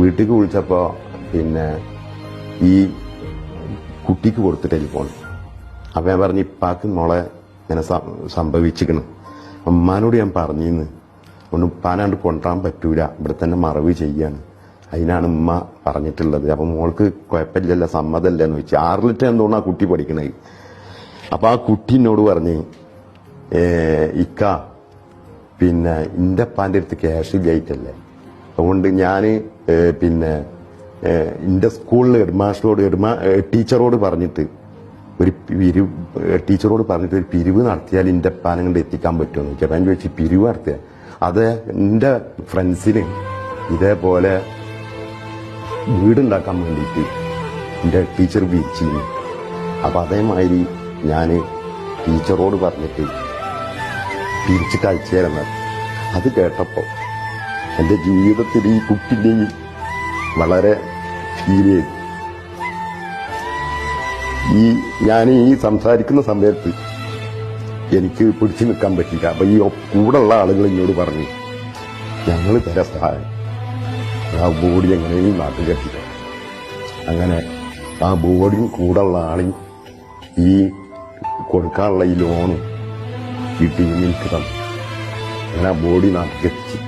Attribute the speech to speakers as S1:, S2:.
S1: വീട്ടിലേക്ക് വിളിച്ചപ്പോൾ പിന്നെ ഈ കുട്ടിക്ക് കൊടുത്ത് ടെലിഫോൺ. അപ്പം ഞാൻ പറഞ്ഞു ഇപ്പാക്ക് മോളെ ഇങ്ങനെ സംഭവിച്ചിരിക്കണം. ഉമ്മാനോട് ഞാൻ പറഞ്ഞിന്ന് അതുകൊണ്ട് ഉപ്പാനാണ്ട് കൊണ്ടുവരാൻ പറ്റൂല, ഇവിടെ തന്നെ മറവ് ചെയ്യാണ്, അതിനാണ് ഉമ്മ പറഞ്ഞിട്ടുള്ളത്. അപ്പം മോൾക്ക് കുഴപ്പമില്ലല്ലോ സമ്മതമല്ലേ എന്ന് ചോദിച്ചു. 6 എന്തുകൊണ്ടാണ് ആ കുട്ടി പഠിക്കണത്. അപ്പം ആ കുട്ടി എന്നോട് പറഞ്ഞ് ഇക്ക പിന്നെ എൻ്റെ അപ്പാൻ്റെ അടുത്ത് ക്യാഷ് ഇല്ലായിട്ടല്ലേ, അതുകൊണ്ട് ഞാൻ പിന്നെ എൻ്റെ സ്കൂളിൽ ടീച്ചറോട് പറഞ്ഞിട്ട് ഒരു പിരിവ് നടത്തിയാൽ എൻ്റെ അപ്പാനെ കൊണ്ട് എത്തിക്കാൻ പറ്റുമെന്ന് ചോദിച്ചു. അപ്പം ഞാൻ ചോദിച്ചു പിരിവ് നടത്തിയ അത് എൻ്റെ ഫ്രണ്ട്സിന് ഇതേപോലെ വീടുണ്ടാക്കാൻ വേണ്ടിയിട്ട് എൻ്റെ ടീച്ചർ വിരിച്ചിരുന്നു. അപ്പം അതേമാതിരി ഞാൻ ടീച്ചറോട് പറഞ്ഞിട്ട് പിരിച്ച് കഴിച്ചു തരുന്നത്. അത് കേട്ടപ്പോൾ എൻ്റെ ജീവിതത്തിൽ ഈ കുട്ടിൻ്റെ വളരെ ഫീൽ ചെയ്തു. ഞാൻ ഈ സംസാരിക്കുന്ന സമയത്ത് എനിക്ക് പിടിച്ചു നിൽക്കാൻ പറ്റില്ല. അപ്പം ഈ കൂടെയുള്ള ആളുകൾ എന്നോട് പറഞ്ഞു ഞങ്ങൾ തരാം സഹായം, ആ ബോഡി എങ്ങനെയും നാട്ടിൽ കെട്ടില്ല. അങ്ങനെ ആ ബോഡിയും കൂടെയുള്ള ആളെയും ഈ കൊടുക്കാനുള്ള ഈ ലോണും ഈ ടീമിലേക്ക് തന്നു. അങ്ങനെ ആ ബോഡി നാട്ടിൽ എത്തിച്ചു.